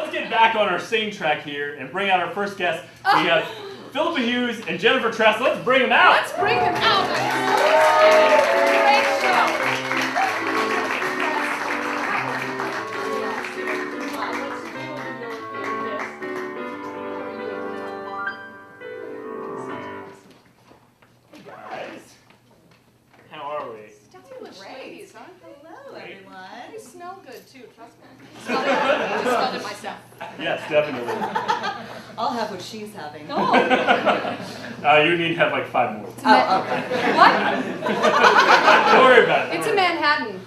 let's get back on our sing track here and bring out our first guest. We have Philippa Hughes and Jennifer Tress. Let's bring them out. Let's bring them out. Great show. Great. Hello, everyone. They smell good too, trust me. I smelled it myself. Yes, definitely. I'll have what she's having. Oh. You need to have like 5 more. Oh, okay. What? Don't worry about it. It's a Manhattan.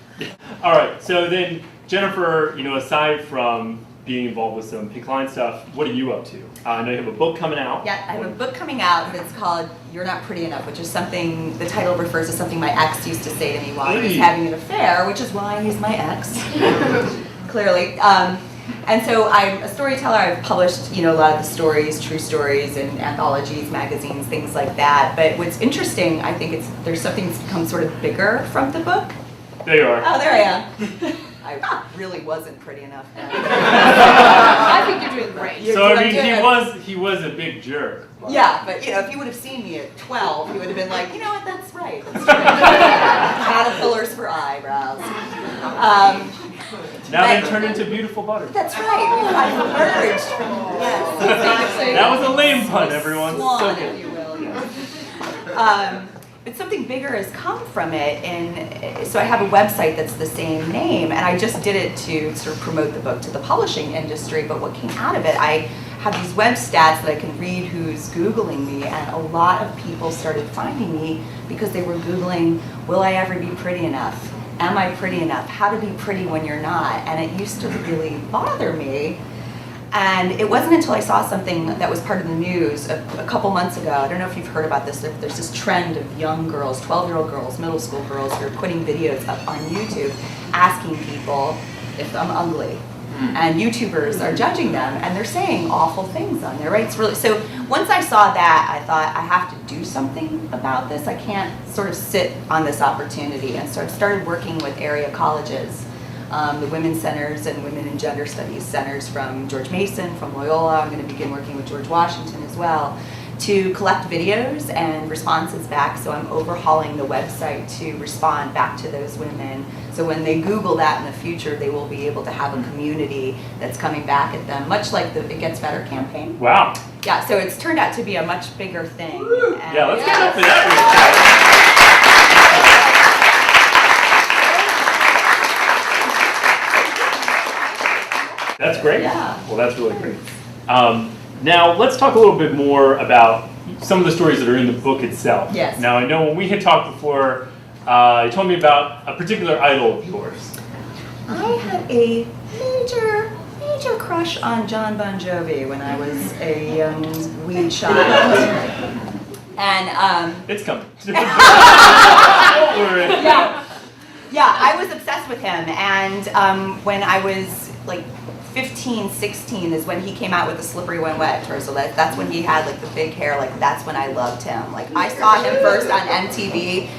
All right, so then Jennifer, aside from being involved with some pink line stuff, what are you up to? I know you have a book coming out. Yeah, I have a book coming out that's called You're Not Pretty Enough, which is something, the title refers to something my ex used to say to me while he was having an affair, which is why he's my ex, clearly. And so I'm a storyteller. I've published, a lot of the stories, true stories, in anthologies, magazines, things like that. But what's interesting, I think there's something that's become sort of bigger from the book. There you are. Oh, there I am. I really wasn't pretty enough then. I think you're doing great. So I mean, he was a big jerk. Yeah, but if you would have seen me at 12, you would have been like, you know what, that's right. That's true. Caterpillars for eyebrows. Now they turn into beautiful butter. That's right. I've emerged from yes. That was a lame pun, everyone. Swan, So if good. you will. Yes. But something bigger has come from it, and so I have a website that's the same name, and I just did it to sort of promote the book to the publishing industry. But what came out of it, I have these web stats that I can read who's Googling me, and a lot of people started finding me because they were Googling, will I ever be pretty enough? Am I pretty enough? How to be pretty when you're not? And it used to really bother me. And it wasn't until I saw something that was part of the news a couple months ago. I don't know if you've heard about this. There's this trend of young girls, 12-year-old girls, middle school girls, who are putting videos up on YouTube asking people if I'm ugly. And YouTubers are judging them, and they're saying awful things on there, right? It's really, so once I saw that, I thought I have to do something about this. I can't sort of sit on this opportunity. And so I started working with area colleges. The women's centers and women and gender studies centers from George Mason, from Loyola. I'm going to begin working with George Washington as well to collect videos and responses back. So I'm overhauling the website to respond back to those women. So when they Google that in the future, they will be able to have a community that's coming back at them, much like the It Gets Better campaign. Wow. Yeah, so it's turned out to be a much bigger thing. Yeah, let's get up for that. That's great. Yeah. Well, that's really great. Now, let's talk a little bit more about some of the stories that are in the book itself. Yes. Now, I know when we had talked before, you told me about a particular idol of yours. I had a major crush on John Bon Jovi when I was a young wee child. And It's coming. Don't worry. Yeah, I was obsessed with him. And when I was like 15, 16 is when he came out with the Slippery When Wet tour. So that's when he had like the big hair. Like that's when I loved him. Like I saw him first on MTV.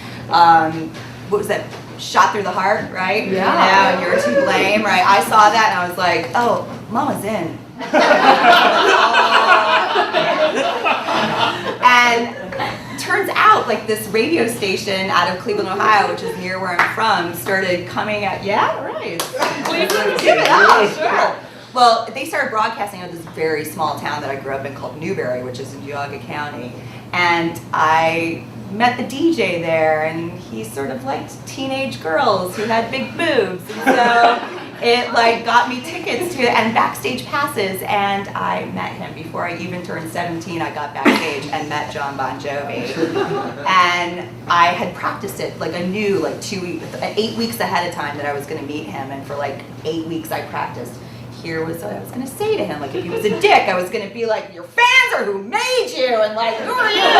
What was that? Shot Through the Heart, right? Yeah. And You're to Blame, right? I saw that and I was like, oh, Mama's in. And turns out, like this radio station out of Cleveland, Ohio, which is near where I'm from, started coming out. Yeah, right. Cleveland, give it up, sure. Well, they started broadcasting out of this very small town that I grew up in called Newberry, which is in Geauga County, and I met the DJ there, and he sort of liked teenage girls who had big boobs, and so it like got me tickets to and backstage passes, and I met him before I even turned 17. I got backstage and met John Bon Jovi, and I had practiced it. Like I knew like 8 weeks ahead of time that I was going to meet him, and for like 8 weeks I practiced. Here was what I was going to say to him. Like if he was a dick, I was going to be like, your fans are who made you, and like, who are you? And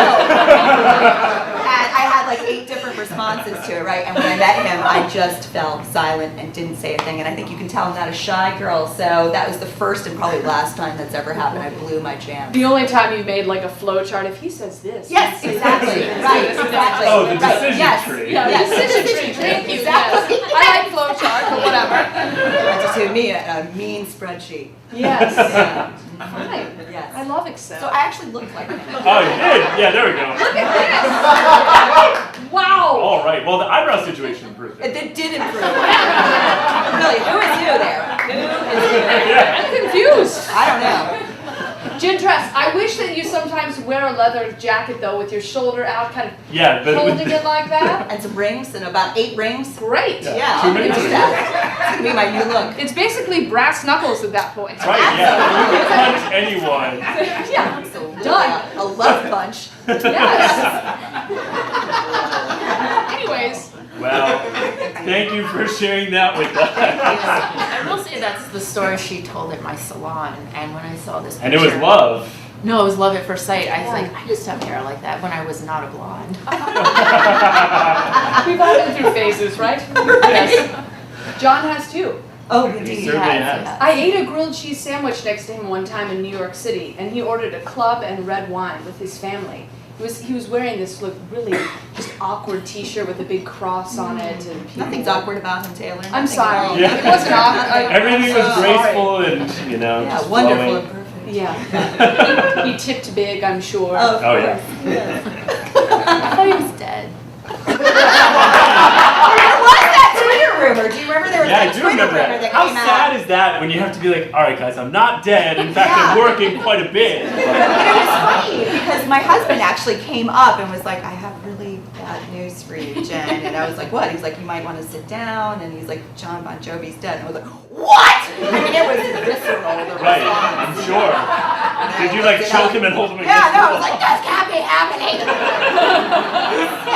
I had like 8 different responses to it, right? And when I met him, I just fell silent and didn't say a thing. And I think you can tell I'm not a shy girl, so that was the first and probably last time that's ever happened. I blew my jam. The only time you made like a flow chart, if he says this. Yes, exactly. Right, exactly. Oh, the Right, decision yes. tree. Yeah, Yes. decision tree. Thank you. Exactly. Yes. I like flow chart, but whatever. To me, a mean spreadsheet. Yes. Yeah. Right. Yes. I love Excel. So I actually looked like him. Oh, you did? Yeah, there we go. Wow. All right. Well, the eyebrow situation improved. It did improve. Really, who is who there? Who is who? Yeah. I'm confused. I don't know. Gin dress. I wish that you sometimes wear a leather jacket though, with your shoulder out, kind of Yeah, but holding it like that. And some rings, and about 8 rings. Great. Yeah, Too I'll many do rings. that. It's gonna be my new look. It's basically brass knuckles at that point. Right, yeah. You can punch anyone. Yeah. So Done. A love punch. Yes. Anyways. Well, thank you for sharing that with us. I will say that's the story she told at my salon, and when I saw this picture, And it was love. No, it was love at first sight. I was like, I used to have hair like that when I was not a blonde. We've all been through phases, right? Yes. John has too. Oh, He indeed. certainly yes. has. I ate a grilled cheese sandwich next to him one time in New York City, and he ordered a club and red wine with his family. He was wearing this really just awkward T-shirt with a big cross on it, and people, Nothing's awkward about him, Taylor. I'm Nothing sorry, at all. Yeah. it wasn't awkward. Everything was Sorry. graceful and, Yeah, just wonderful flowing. and perfect. Yeah, he tipped big, I'm sure. Oh, Oh, yeah. yes. I thought he was dead. There was that Twitter rumor. Do you remember there was Yeah, I that do Twitter remember rumor that. that How came sad out? is that when you have to be like, all right, guys, I'm not dead. In fact, Yeah. I'm working quite a bit. But it was funny because my husband actually came up and was like, I have really bad news for you, Jen. And I was like, what? He's like, you might want to sit down. And he's like, John Bon Jovi's dead. And I was like, what? I mean, it was visceral, the Right, response. I'm sure. Did you like choke him and hold him against Yeah, the no, I wall? was like, this can't be happening. You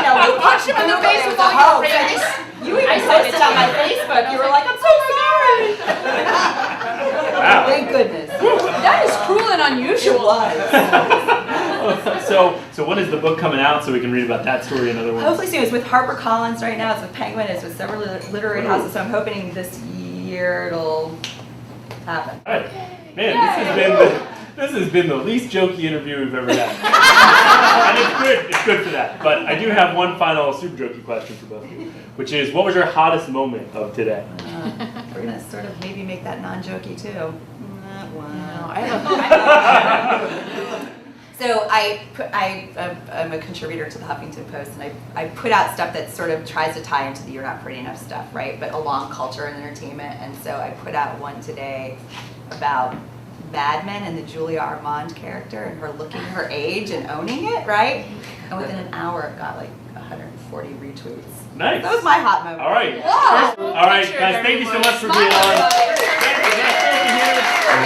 know, we Punch him in the face with all your hope. rings. You even I said posted it on my too. Facebook. You were like, I'm so sorry. Wow. Thank goodness. That is cruel and It unusual. was. So when is the book coming out so we can read about that story and other ones? Hopefully soon. It's with HarperCollins right now. It's with Penguin. It's with several literary houses. So I'm hoping this year it'll happen. All right. Man, this has been the least jokey interview we've ever had. And it's good for that. But I do have one final super jokey question for both of you, which is, what was your hottest moment of today? We're gonna sort of maybe make that non-jokey too. No, Wow. I have So I'm a contributor to the Huffington Post, and I put out stuff that sort of tries to tie into the You're Not Pretty Enough stuff, right? But along culture and entertainment. And so I put out one today about Mad Men and the Julia Armand character and her looking her age and owning it, right? And within an hour, it got like 140 retweets. Nice. That was my hot moment. All right. Wow. All right, guys, thank you so much for being on. Smile. Thank you.